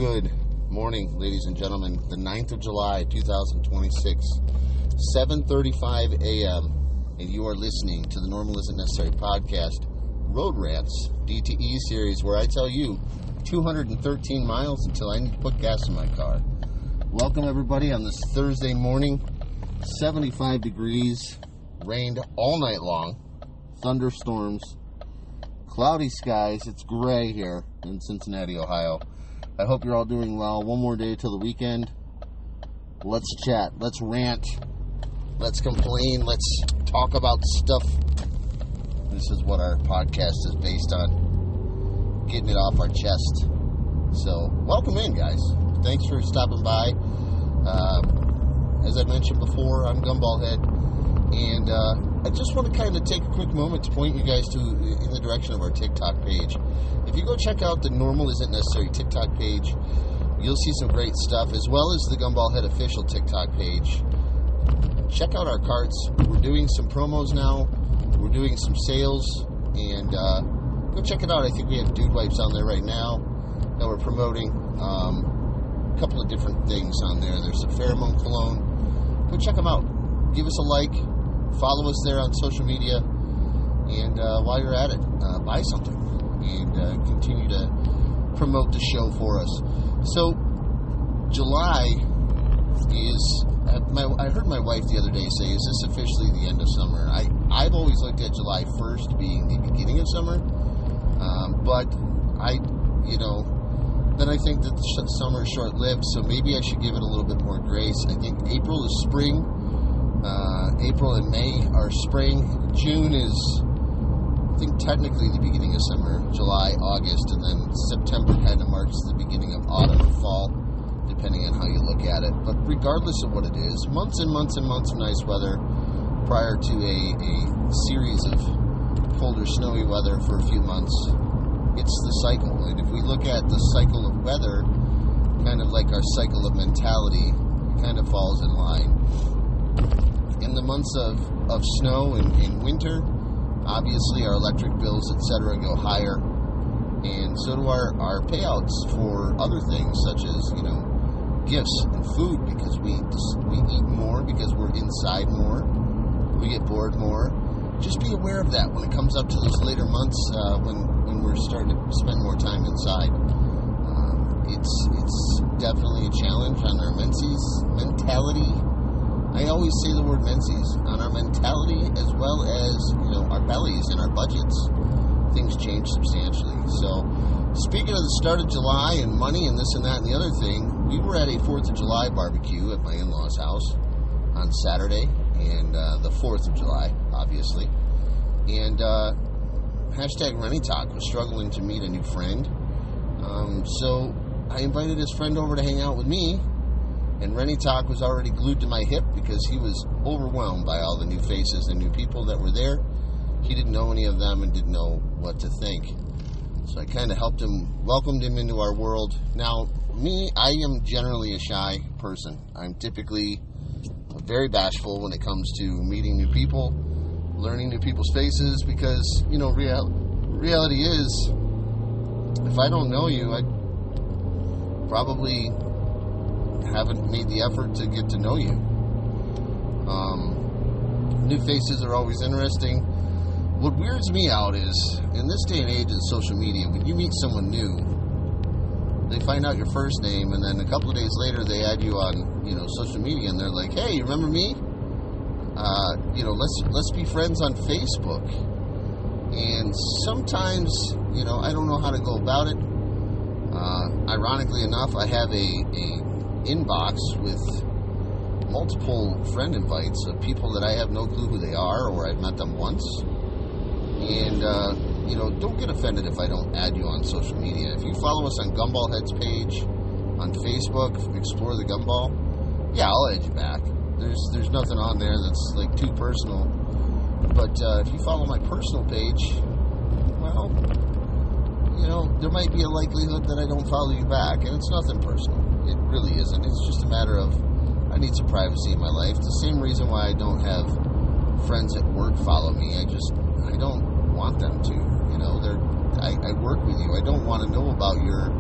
Good morning, ladies and gentlemen. The 9th of July, 2026, 7:35 a.m., and you are listening to the Normal Isn't Necessary podcast, Road Rants, DTE series, where I tell you 213 miles until I need to put gas in my car. Welcome, everybody, on this Thursday morning. 75 degrees, rained all night long, thunderstorms, cloudy skies. It's gray here in Cincinnati, Ohio. I hope you're all doing well. One more day till the weekend. Let's chat. Let's rant. Let's complain. Let's talk about stuff. This is what our podcast is based on. Getting it off our chest. So, welcome in, guys. Thanks for stopping by. As I mentioned before, I'm Gumballhead. And I just want to kind of take a quick moment to point you guys in the direction of our TikTok page. If you go check out the Normal Isn't Necessary TikTok page, you'll see some great stuff, as well as the Gumballhead official TikTok page. Check out our carts. We're doing some promos now. We're doing some sales, and go check it out. I think we have dude wipes on there right now that we're promoting. A couple of different things on there. There's a pheromone cologne. Go check them out. Give us a like. Follow us there on social media. And while you're at it, buy something. And continue to promote the show for us. So, July is... I heard my wife the other day say, is this officially the end of summer? I've always looked at July 1st being the beginning of summer. But then I think that the summer is short-lived, so maybe I should give it a little bit more grace. I think April is spring. April and May are spring. June is, I think, technically the beginning of summer. July, August, and then September kind of marks the beginning of autumn or fall, depending on how you look at it. But regardless of what it is, months and months and months of nice weather prior to a series of colder, snowy weather for a few months. It's the cycle. And if we look at the cycle of weather, kind of like our cycle of mentality, it kind of falls in line. In the months of snow and winter, obviously our electric bills, etc., go higher. And so do our payouts for other things, such as, gifts and food, because we eat more, because we're inside more, we get bored more. Just be aware of that when it comes up to those later months when we're starting to spend more time inside. It's definitely a challenge on our mentality. I always say the word menses, on our mentality as well as, our bellies and our budgets. Things change substantially. So, speaking of the start of July and money and this and that and the other thing, we were at a 4th of July barbecue at my in-laws' house on Saturday, and the 4th of July, obviously. And hashtag Rennie Talk was struggling to meet a new friend. So I invited his friend over to hang out with me, and Rennie Talk was already glued to my hip because he was overwhelmed by all the new faces and new people that were there. He didn't know any of them and didn't know what to think. So I kind of helped him, welcomed him into our world. Now, I am generally a shy person. I'm typically very bashful when it comes to meeting new people, learning new people's faces, because, reality is, if I don't know you, I probably haven't made the effort to get to know you. New faces are always interesting. What weirds me out is, in this day and age of social media, when you meet someone new, they find out your first name, and then a couple of days later they add you on, social media, and they're like, hey, you remember me? Let's be friends on Facebook. And sometimes, I don't know how to go about it. Ironically enough, I have a inbox with multiple friend invites of people that I have no clue who they are, or I've met them once. And, don't get offended if I don't add you on social media. If you follow us on Gumballhead's page on Facebook, Explore the Gumball, yeah, I'll add you back. There's nothing on there that's, too personal. But if you follow my personal page, well, there might be a likelihood that I don't follow you back. And it's nothing personal. It really isn't. It's just a matter of, I need some privacy in my life. The same reason why I don't have friends at work follow me. I don't want them to. I work with you. I don't want to know about your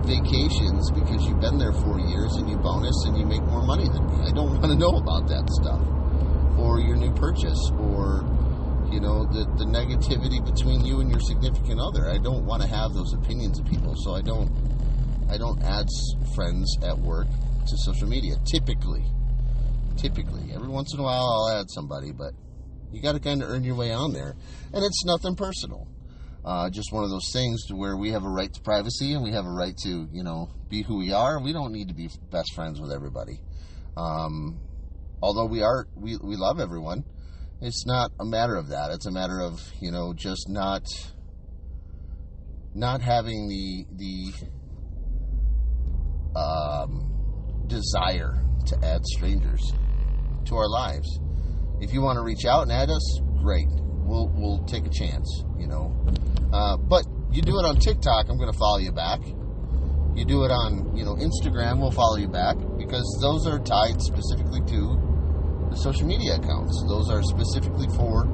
vacations because you've been there 4 years and you bonus and you make more money than me. I don't want to know about that stuff. Or your new purchase, or the negativity between you and your significant other. I don't want to have those opinions of people, so I don't add friends at work to social media. Typically, every once in a while I'll add somebody, but you got to kind of earn your way on there, and it's nothing personal. Just one of those things to where we have a right to privacy and we have a right to be who we are. We don't need to be best friends with everybody. Although we love everyone. It's not a matter of that. It's a matter of, just not having the desire to add strangers to our lives. If you want to reach out and add us, great. We'll take a chance, But you do it on TikTok, I'm going to follow you back. You do it on, Instagram, we'll follow you back, because those are tied specifically to the social media accounts. Those are specifically for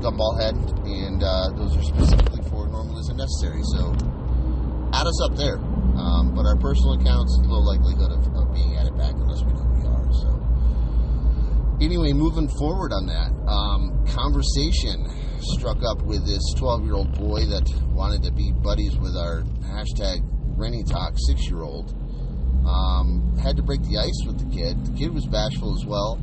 Gumball Head, and those are specifically for Normal Isn't Necessary. So add us up there. But our personal accounts, low likelihood of being added back unless we know who we are. So anyway, moving forward on that, conversation struck up with this 12-year-old boy that wanted to be buddies with our hashtag Rennie Talk 6-year-old. Had to break the ice with the kid. The kid was bashful as well.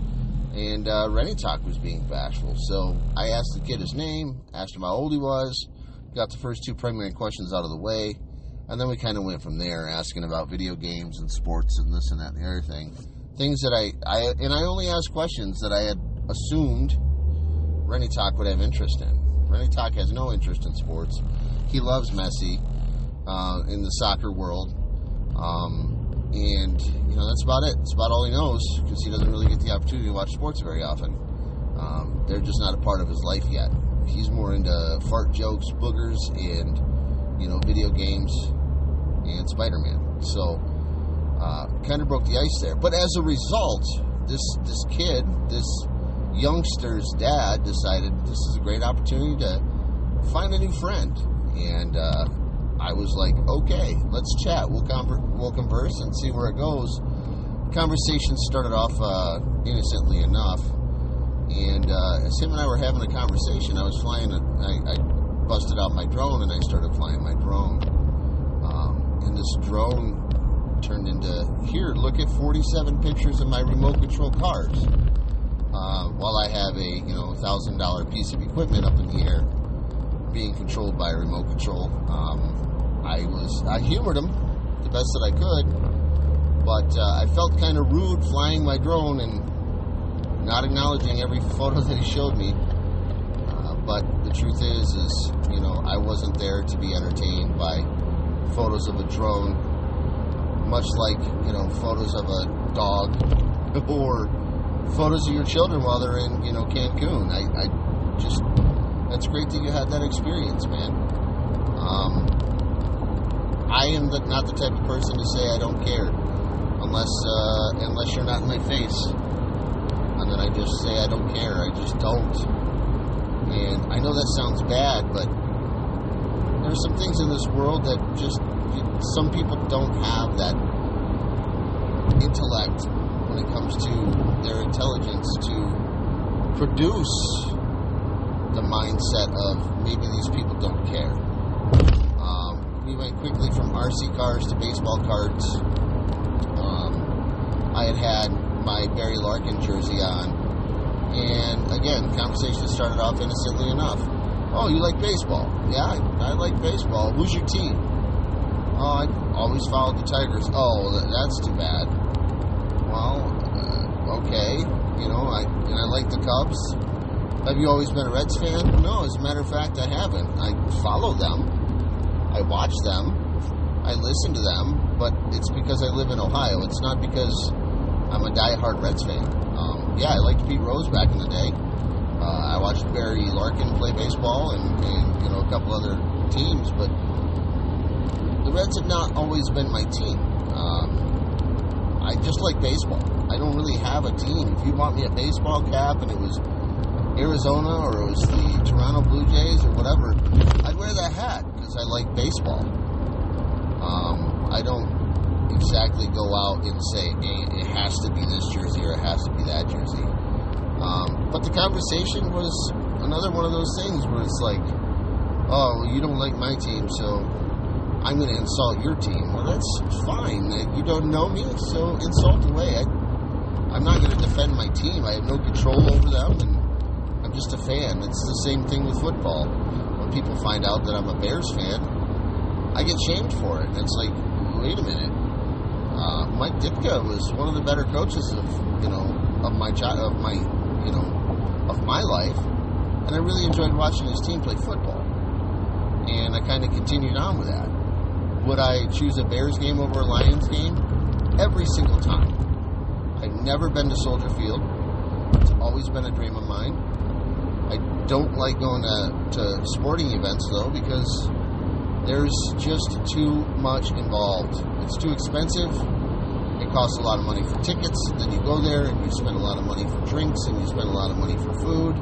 And Rennie Talk was being bashful. So I asked the kid his name, asked him how old he was, got the first two primary questions out of the way, and then we kind of went from there, asking about video games and sports and this and that and the other thing. Things that I only asked questions that I had assumed Rennie Talk would have interest in. Rennie Talk has no interest in sports. He loves Messi in the soccer world. And, that's about it. It's about all he knows, because he doesn't really get the opportunity to watch sports very often. They're just not a part of his life yet. He's more into fart jokes, boogers, and, video games and Spider-Man. So, kind of broke the ice there. But as a result, this kid, this youngster's dad, decided this is a great opportunity to find a new friend. And, I was like, okay, let's chat. We'll converse and see where it goes. Conversation started off innocently enough, and as him and I were having a conversation, I was flying. I busted out my drone and I started flying my drone. And this drone turned into, here, look at 47 pictures of my remote control cars. While I have a $1,000 piece of equipment up in the air, being controlled by a remote control. I humored him the best that I could, but I felt kind of rude flying my drone and not acknowledging every photo that he showed me. But the truth is I wasn't there to be entertained by photos of a drone, much like photos of a dog or photos of your children while they're in Cancun. I just, that's great that you had that experience, man. I am not the type of person to say I don't care unless you're not in my face, and then I just say I don't care. I just don't. And I know that sounds bad, but there's some things in this world that just some people don't have that intellect when it comes to their intelligence to produce the mindset of maybe these people don't care. We went quickly from RC cars to baseball cards. I had my Barry Larkin jersey on, and again, conversation started off innocently enough. Oh, you like baseball? Yeah, I like baseball. Who's your team? Oh, I always followed the Tigers. Oh, that's too bad. Well, okay, I like the Cubs. Have you always been a Reds fan? No, as a matter of fact, I haven't. I follow them. I watch them, I listen to them, but it's because I live in Ohio. It's not because I'm a diehard Reds fan. I liked Pete Rose back in the day. I watched Barry Larkin play baseball and a couple other teams, but the Reds have not always been my team. I just like baseball. I don't really have a team. If you bought me a baseball cap and it was Arizona or it was the Toronto Blue Jays or whatever, I'd wear that hat because I like baseball. I don't exactly go out and say, hey, it has to be this jersey or it has to be that jersey. But the conversation was another one of those things where it's like, oh, well, you don't like my team, so I'm going to insult your team. Well, that's fine. You don't know me, so insult away. I'm not going to defend my team. I have no control over them, and I'm just a fan. It's the same thing with football. When people find out that I'm a Bears fan, I get shamed for it. And it's like, wait a minute. Mike Ditka was one of the better coaches of my life, and I really enjoyed watching his team play football. And I kind of continued on with that. Would I choose a Bears game over a Lions game? Every single time. I've never been to Soldier Field. It's always been a dream of mine. I don't like going to sporting events, though, because there's just too much involved. It's too expensive. It costs a lot of money for tickets. Then you go there and you spend a lot of money for drinks and you spend a lot of money for food.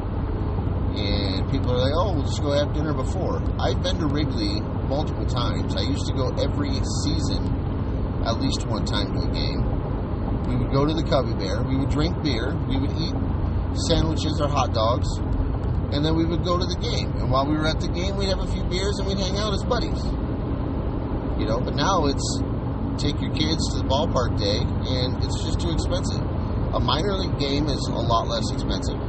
And people are like, oh, we'll just go have dinner before. I've been to Wrigley multiple times. I used to go every season at least one time to a game. We would go to the Cubby Bear. We would drink beer. We would eat sandwiches or hot dogs. And then we would go to the game. And while we were at the game, we'd have a few beers and we'd hang out as buddies. You know, but now it's take your kids to the ballpark day and it's just too expensive. A minor league game is a lot less expensive.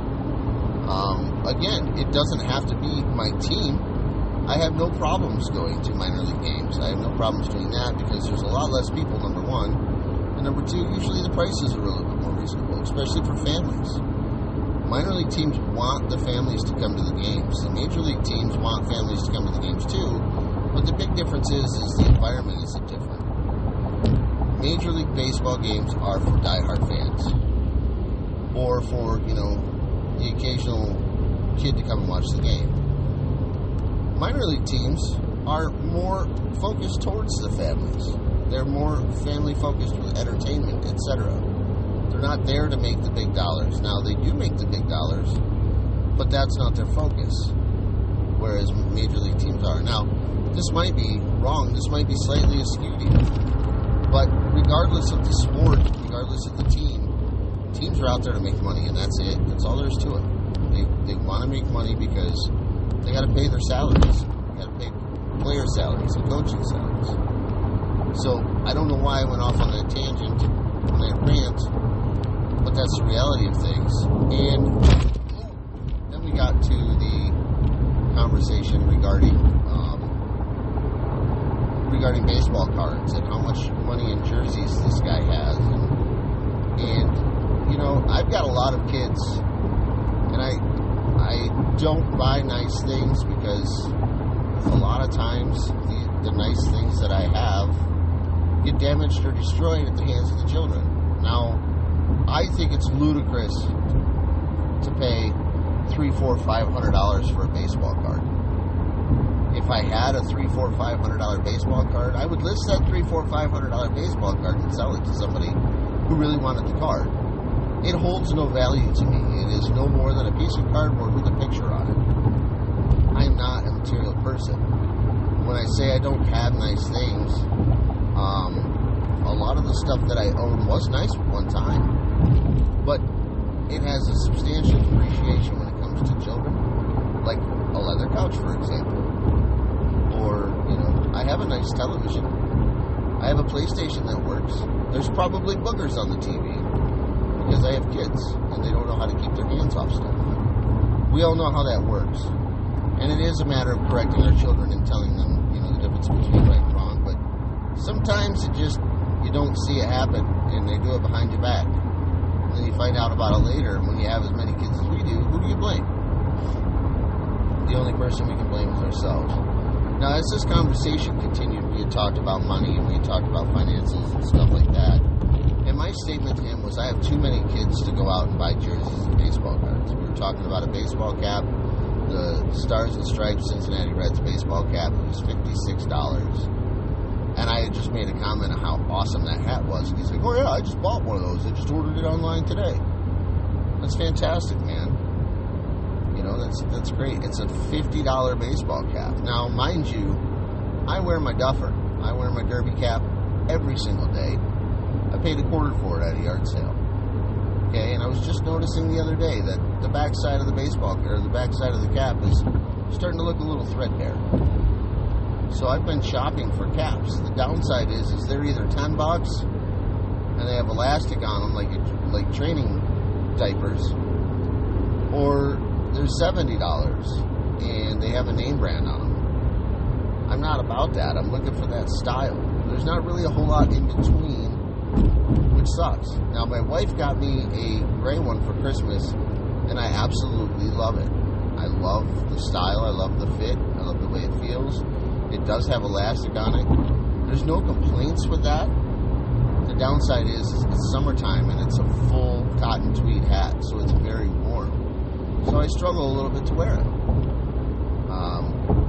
Again, it doesn't have to be my team. I have no problems going to minor league games. I have no problems doing that because there's a lot less people, number one. And number two, usually the prices are a little bit more reasonable, especially for families. Minor league teams want the families to come to the games. The major league teams want families to come to the games too. But the big difference is the environment is different. Major League Baseball games are for diehard fans. Or for, the occasional kid to come and watch the game. Minor league teams are more focused towards the families. They're more family focused with entertainment, etc. They're not there to make the big dollars. Now, they do make the big dollars, but that's not their focus, whereas major league teams are. Now, this might be wrong. This might be slightly askew here. But regardless of the sport, regardless of the team, teams are out there to make money, and that's it. That's all there is to it. They want to make money because they got to pay their salaries. They got to pay player salaries and coaching salaries. So I don't know why I went off on that tangent, on that rant, but that's the reality of things. And then we got to the conversation regarding baseball cards and how much money in jerseys this guy has. And I've got a lot of kids, and I don't buy nice things because a lot of times the nice things that I have get damaged or destroyed at the hands of the children. Now, I think it's ludicrous to pay $300, $400, $500 for a baseball card. If I had a $300, $400, $500 baseball card, I would list that $300, $400, $500 baseball card and sell it to somebody who really wanted the card. It holds no value to me. It is no more than a piece of cardboard with a picture on it. I am not a material person. When I say I don't have nice things, a lot of the stuff that I own was nice at one time, but it has a substantial depreciation when it comes to children, like a leather couch, for example. Or, I have a nice television. I have a PlayStation that works. There's probably boogers on the TV because I have kids and they don't know how to keep their hands off stuff. We all know how that works. And it is a matter of correcting our children and telling them, the difference between right and wrong. But sometimes you don't see it happen and they do it behind your back. And then you find out about it later. And when you have as many kids as we do, who do you blame? The only person we can blame is ourselves. Now, as this conversation continued, we had talked about money and we had talked about finances and stuff like that. And my statement to him was, I have too many kids to go out and buy jerseys and baseball cards. We were talking about a baseball cap. The Stars and Stripes Cincinnati Reds baseball cap was $56. And I had just made a comment on how awesome that hat was. And he's like, oh yeah, I just bought one of those. I just ordered it online today. That's fantastic, man. That's great. It's a $50 baseball cap. Now, mind you, I wear my duffer. I wear my derby cap. every single day. I paid a quarter for it at a yard sale. Okay, and I was just noticing the other day that the backside of the baseball, or the backside of the cap, is starting to look a little threadbare. So I've been shopping for caps. The downside is they're either $10 and they have elastic on them like training diapers, or they're $70 and they have a name brand on them. I'm not about that. I'm looking for that style. There's not really a whole lot in between, which sucks. Now, my wife got me a gray one for Christmas, and I absolutely love it. I love the style. I love the fit. I love the way it feels. It does have elastic on it. There's no complaints with that. The downside is it's summertime, and it's a full cotton tweed hat, so it's very warm. So I struggle a little bit to wear it.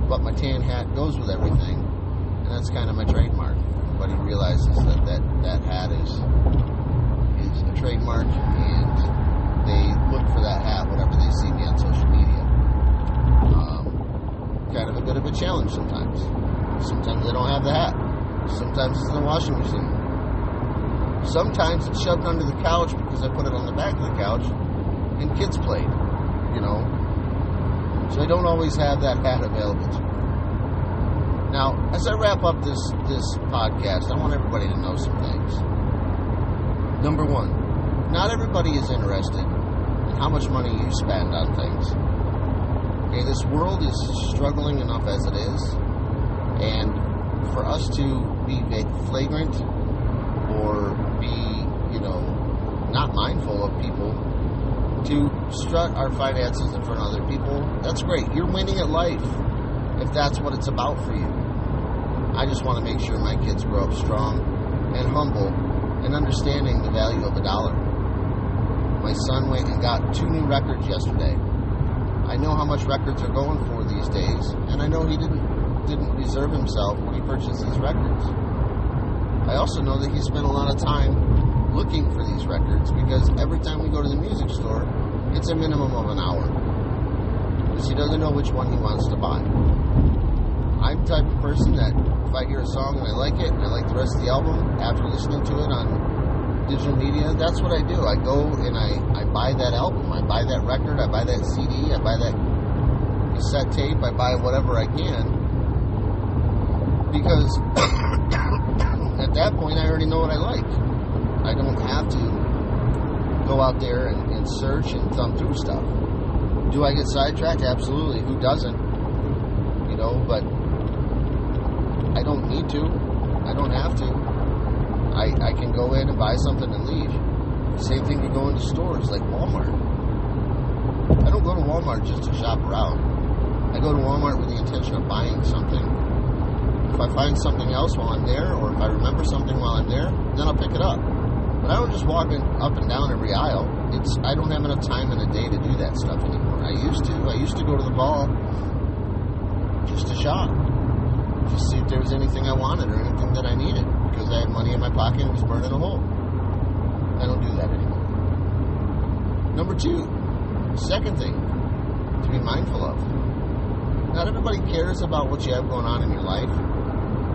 But my tan hat goes with everything, and that's kind of my trademark. Everybody realizes that hat is a trademark, and they look for that hat whenever they see me on social media. Kind of a bit of a challenge sometimes. Sometimes they don't have the hat. Sometimes it's in the washing machine. Sometimes it's shoved under the couch because I put it on the back of the couch and kids played, So I don't always have that hat available to me. Now, as I wrap up this podcast, I want everybody to know some things. Number one, not everybody is interested in how much money you spend on things. Okay, this world is struggling enough as it is, and for us to be flagrant or be, not mindful of people, to strut our finances in front of other people, that's great. You're winning at life if that's what it's about for you. I just want to make sure my kids grow up strong and humble and understanding the value of $1. My son went and got 2 new records yesterday. I know how much records are going for these days, and I know he didn't reserve himself when he purchased these records. I also know that he spent a lot of time looking for these records, because every time we go to the music store, it's a minimum of an hour, because he doesn't know which one he wants to buy. I'm the type of person that if I hear a song and I like it, and I like the rest of the album after listening to it on digital media, that's what I do. I go and I buy that album, I buy that record, I buy that CD, I buy that cassette tape, I buy whatever I can, because at that point I already know what I like. I don't have to go out there and search and thumb through stuff. Do I get sidetracked? Absolutely. Who doesn't? But I don't need to. I don't have to. I can go in and buy something and leave. Same thing with going to stores like Walmart. I don't go to Walmart just to shop around. I go to Walmart with the intention of buying something. If I find something else while I'm there, or if I remember something while I'm there, then I'll pick it up. But I don't just walk up and down every aisle. I don't have enough time in a day to do that stuff anymore. I used to go to the mall just to shop, just see if there was anything I wanted or anything that I needed, because I had money in my pocket and was burning a hole. I don't do that anymore. Number 2, second thing to be mindful of. Not everybody cares about what you have going on in your life,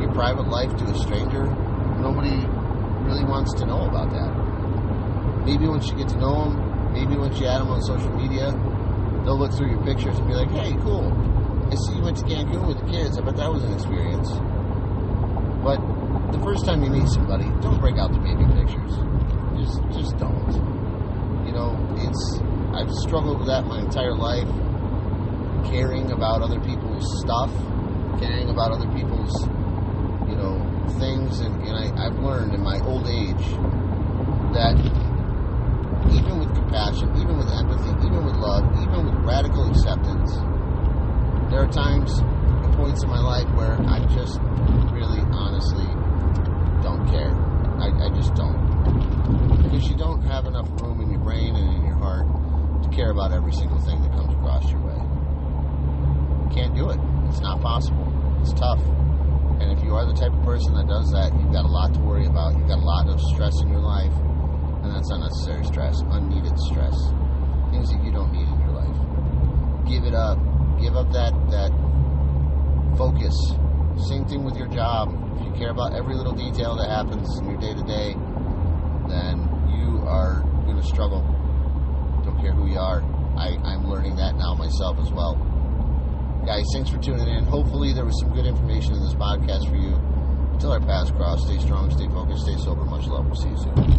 your private life, to a stranger. Nobody really wants to know about that. Maybe once you get to know them, maybe once you add them on social media, they'll look through your pictures and be like, hey, cool, I see you went to Cancun with the kids. I bet that was an experience. But the first time you meet somebody, don't break out the baby pictures. Just don't. I've struggled with that my entire life, caring about other people's stuff, caring about other people's, things, and I've learned in my old age that even with compassion, even with empathy, even with love, even with radical acceptance, there are times, points in my life where I just really, honestly don't care. I just don't. Because you don't have enough room in your brain and in your heart to care about every single thing that comes across your way. You can't do it. It's not possible. It's tough. And if you are the type of person that does that, you've got a lot to worry about. You've got a lot of stress in your life, and that's unnecessary stress, unneeded stress, things that you don't need in your life. Give it up. Give up that focus Same thing with your job. If you care about every little detail that happens in your day-to-day, then you are going to struggle. Don't care who you are. I'm learning that now myself as well. Guys, thanks for tuning in. Hopefully there was some good information in this podcast for you. Until our paths cross, stay strong, stay focused, stay sober. Much love. We'll see you soon.